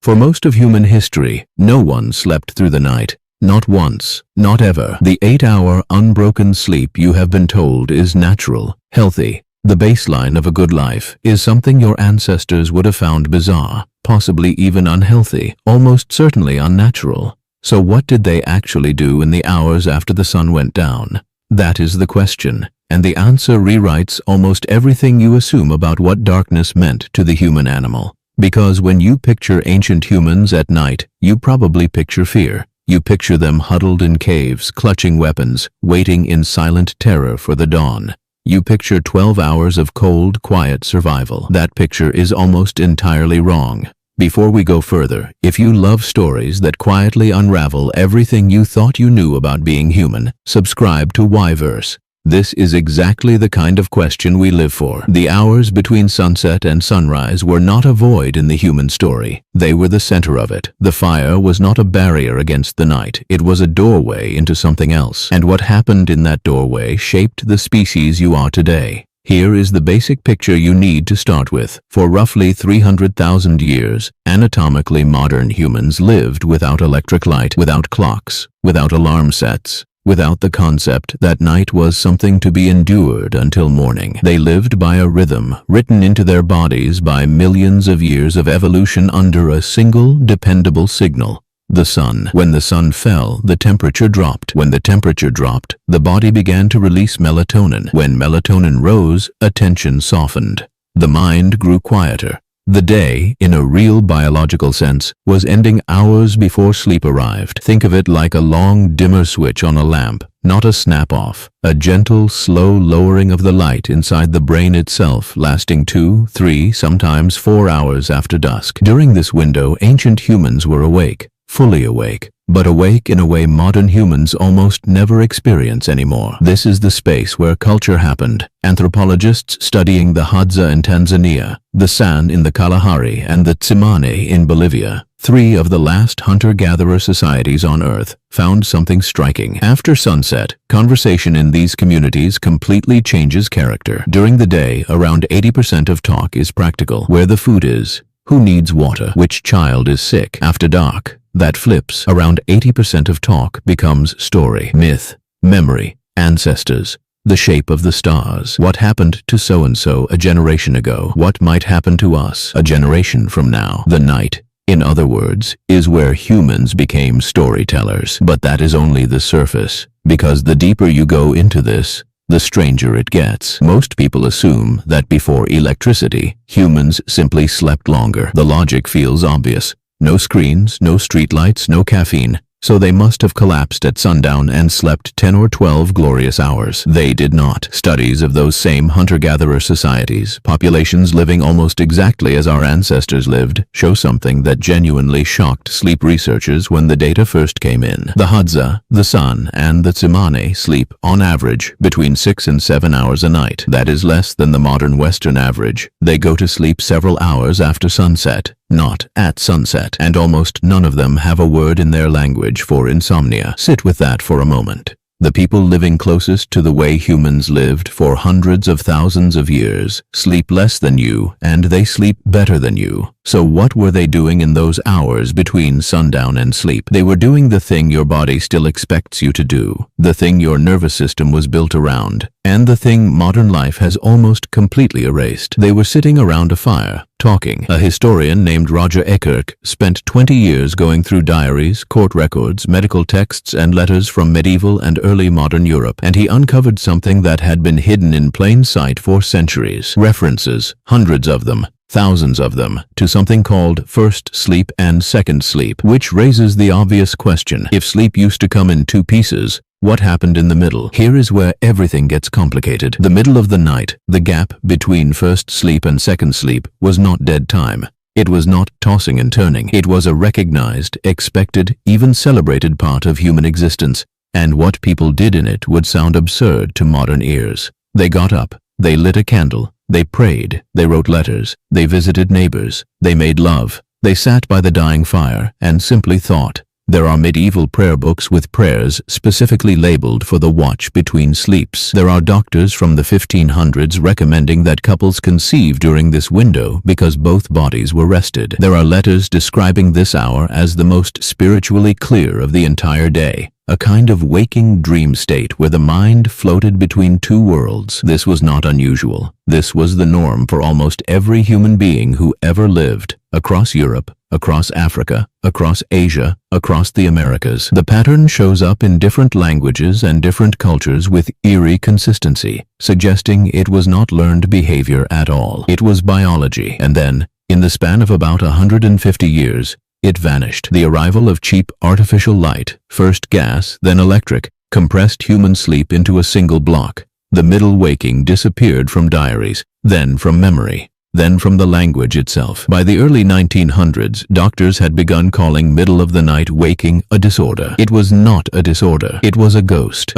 For most of human history, no one slept through the night. Not once, not ever. The 8-hour unbroken sleep you have been told is natural, healthy. The baseline of a good life is something your ancestors would have found bizarre, possibly even unhealthy, almost certainly unnatural. So what did they actually do in the hours after the sun went down? That is the question, and the answer rewrites almost everything you assume about what darkness meant to the human animal. Because when you picture ancient humans at night, you probably picture fear. You picture them huddled in caves, clutching weapons, waiting in silent terror for the dawn. You picture 12 hours of cold, quiet survival. That picture is almost entirely wrong. Before we go further, if you love stories that quietly unravel everything you thought you knew about being human, subscribe to Whyverse. This is exactly the kind of question we live for. The hours between sunset and sunrise were not a void in the human story. They were the center of it. The fire was not a barrier against the night. It was a doorway into something else. And what happened in that doorway shaped the species you are today. Here is the basic picture you need to start with. For roughly 300,000 years, anatomically modern humans lived without electric light, without clocks, without alarm sets, without the concept that night was something to be endured until morning. They lived by a rhythm written into their bodies by millions of years of evolution under a single dependable signal: the sun. When the sun fell, the temperature dropped. When the temperature dropped, the body began to release melatonin. When melatonin rose, attention softened. The mind grew quieter. The day, in a real biological sense, was ending hours before sleep arrived. Think of it like a long dimmer switch on a lamp, not a snap-off. A gentle, slow lowering of the light inside the brain itself, lasting 2, 3, sometimes 4 hours after dusk. During this window, ancient humans were awake, fully awake, but awake in a way modern humans almost never experience anymore. This is the space where culture happened. Anthropologists studying the Hadza in Tanzania, the San in the Kalahari, and the Tsimane in Bolivia, 3 of the last hunter-gatherer societies on Earth, found something striking. After sunset, conversation in these communities completely changes character. During the day, around 80% of talk is practical: where the food is, who needs water, which child is sick. After dark, that flips. Around 80% of talk becomes story, myth, memory, ancestors, the shape of the stars. What happened to so-and-so a generation ago? What might happen to us a generation from now? The night, in other words, is where humans became storytellers. But that is only the surface, because the deeper you go into this, the stranger it gets. Most people assume that before electricity, humans simply slept longer. The logic feels obvious. No screens, no streetlights, no caffeine. So they must have collapsed at sundown and slept 10 or 12 glorious hours. They did not. Studies of those same hunter-gatherer societies, populations living almost exactly as our ancestors lived, show something that genuinely shocked sleep researchers when the data first came in. The Hadza, the San, and the Tsimane sleep, on average, between 6 and 7 hours a night. That is less than the modern Western average. They go to sleep several hours after sunset, not at sunset, and almost none of them have a word in their language for insomnia. Sit with that for a moment. The people living closest to the way humans lived for hundreds of thousands of years sleep less than you, and they sleep better than you. So what were they doing in those hours between sundown and sleep? They were doing the thing your body still expects you to do, the thing your nervous system was built around, and the thing modern life has almost completely erased. They were sitting around a fire, talking. A historian named Roger Ekirk spent 20 years going through diaries, court records, medical texts, and letters from medieval and early modern Europe, and he uncovered something that had been hidden in plain sight for centuries. References, hundreds of them, thousands of them, to something called first sleep and second sleep, which raises the obvious question: if sleep used to come in 2 pieces, what happened in the middle? Here is where everything gets complicated. The middle of the night, the gap between first sleep and second sleep, was not dead time. It was not tossing and turning. It was a recognized, expected, even celebrated part of human existence, and what people did in it would sound absurd to modern ears. They got up, they lit a candle, they prayed, they wrote letters, they visited neighbors, they made love, they sat by the dying fire and simply thought. There are medieval prayer books with prayers specifically labeled for the watch between sleeps. There are doctors from the 1500s recommending that couples conceive during this window because both bodies were rested. There are letters describing this hour as the most spiritually clear of the entire day, a kind of waking dream state where the mind floated between two worlds. This was not unusual. This was the norm for almost every human being who ever lived, across Europe, across Africa, across Asia, across the Americas. The pattern shows up in different languages and different cultures with eerie consistency, suggesting it was not learned behavior at all. It was biology. And then, in the span of about 150 years, it vanished. The arrival of cheap artificial light, first gas, then electric, compressed human sleep into a single block. The middle waking disappeared from diaries, then from memory, then from the language itself. By the early 1900s, doctors had begun calling middle-of-the-night waking a disorder. It was not a disorder. It was a ghost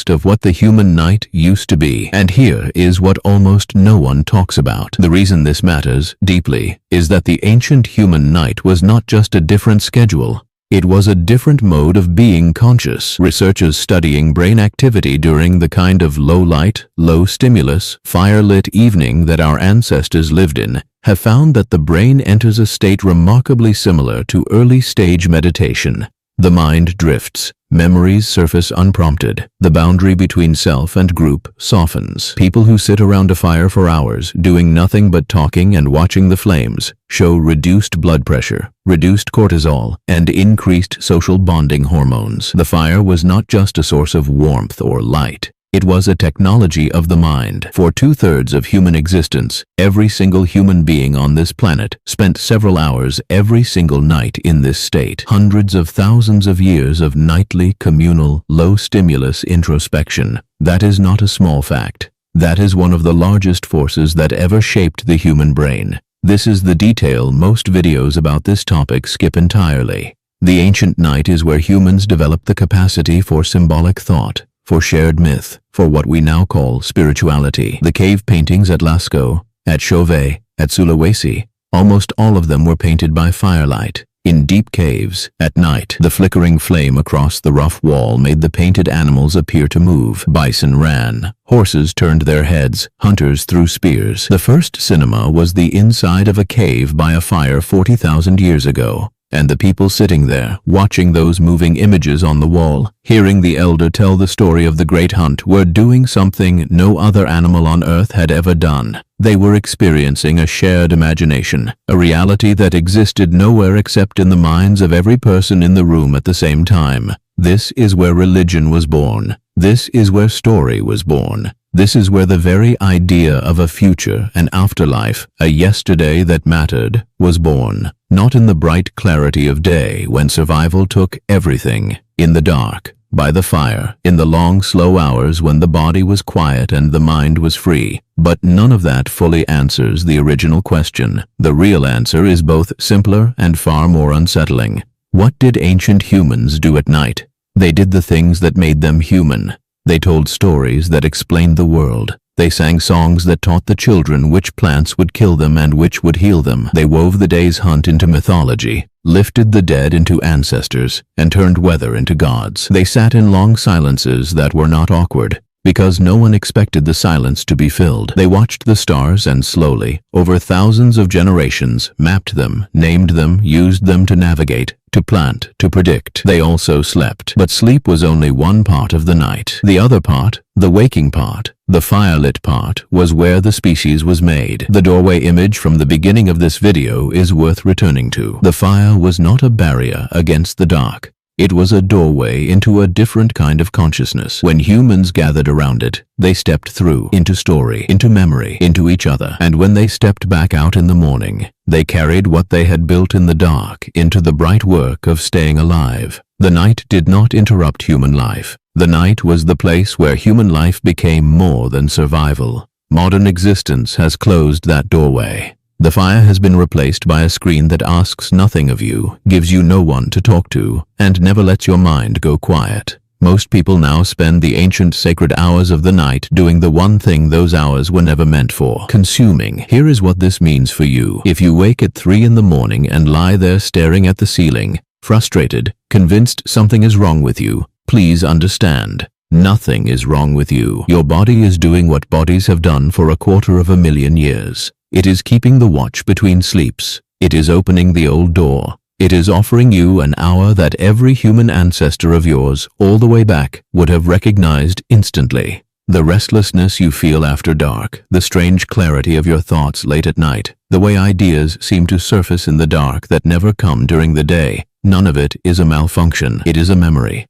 of what the human night used to be. And here is what almost no one talks about. The reason this matters deeply is that the ancient human night was not just a different schedule. It was a different mode of being conscious. Researchers studying brain activity during the kind of low-light, low-stimulus, firelit evening that our ancestors lived in have found that the brain enters a state remarkably similar to early-stage meditation. The mind drifts. Memories surface unprompted. The boundary between self and group softens. People who sit around a fire for hours, doing nothing but talking and watching the flames, show reduced blood pressure, reduced cortisol, and increased social bonding hormones. The fire was not just a source of warmth or light. It was a technology of the mind. For 2/3 of human existence, every single human being on this planet spent several hours every single night in this state. Hundreds of thousands of years of nightly, communal, low-stimulus introspection. That is not a small fact. That is one of the largest forces that ever shaped the human brain. This is the detail most videos about this topic skip entirely. The ancient night is where humans developed the capacity for symbolic thought, for shared myth, for what we now call spirituality. The cave paintings at Lascaux, at Chauvet, at Sulawesi, almost all of them were painted by firelight. In deep caves, at night, the flickering flame across the rough wall made the painted animals appear to move. Bison ran, horses turned their heads, hunters threw spears. The first cinema was the inside of a cave by a fire 40,000 years ago. And the people sitting there, watching those moving images on the wall, hearing the elder tell the story of the great hunt, were doing something no other animal on earth had ever done. They were experiencing a shared imagination, a reality that existed nowhere except in the minds of every person in the room at the same time. This is where religion was born. This is where story was born. This is where the very idea of a future, an afterlife, a yesterday that mattered, was born. Not in the bright clarity of day when survival took everything. In the dark, by the fire, in the long, slow hours when the body was quiet and the mind was free. But none of that fully answers the original question. The real answer is both simpler and far more unsettling. What did ancient humans do at night? They did the things that made them human. They told stories that explained the world. They sang songs that taught the children which plants would kill them and which would heal them. They wove the day's hunt into mythology, lifted the dead into ancestors, and turned weather into gods. They sat in long silences that were not awkward, because no one expected the silence to be filled. They watched the stars and slowly, over thousands of generations, mapped them, named them, used them to navigate, to plant, to predict. They also slept. But sleep was only one part of the night. The other part, the waking part, the firelit part, was where the species was made. The doorway image from the beginning of this video is worth returning to. The fire was not a barrier against the dark. It was a doorway into a different kind of consciousness. When humans gathered around it, they stepped through, into story, into memory, into each other. And when they stepped back out in the morning, they carried what they had built in the dark into the bright work of staying alive. The night did not interrupt human life. The night was the place where human life became more than survival. Modern existence has closed that doorway. The fire has been replaced by a screen that asks nothing of you, gives you no one to talk to, and never lets your mind go quiet. Most people now spend the ancient sacred hours of the night doing the one thing those hours were never meant for: consuming. Here is what this means for you. If you wake at 3 in the morning and lie there staring at the ceiling, frustrated, convinced something is wrong with you. Please understand. Nothing is wrong with you. Your body is doing what bodies have done for 250,000 years. It is keeping the watch between sleeps. It is opening the old door. It is offering you an hour that every human ancestor of yours, all the way back, would have recognized instantly. The restlessness you feel after dark, the strange clarity of your thoughts late at night, the way ideas seem to surface in the dark that never come during the day, none of it is a malfunction. It is a memory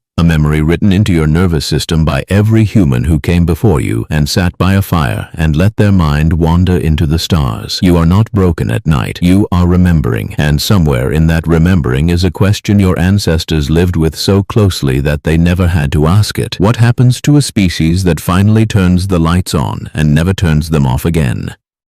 written into your nervous system by every human who came before you and sat by a fire and let their mind wander into the stars. You are not broken at night. You are remembering, and somewhere in that remembering is a question your ancestors lived with so closely that they never had to ask it. What happens to a species that finally turns the lights on and never turns them off again?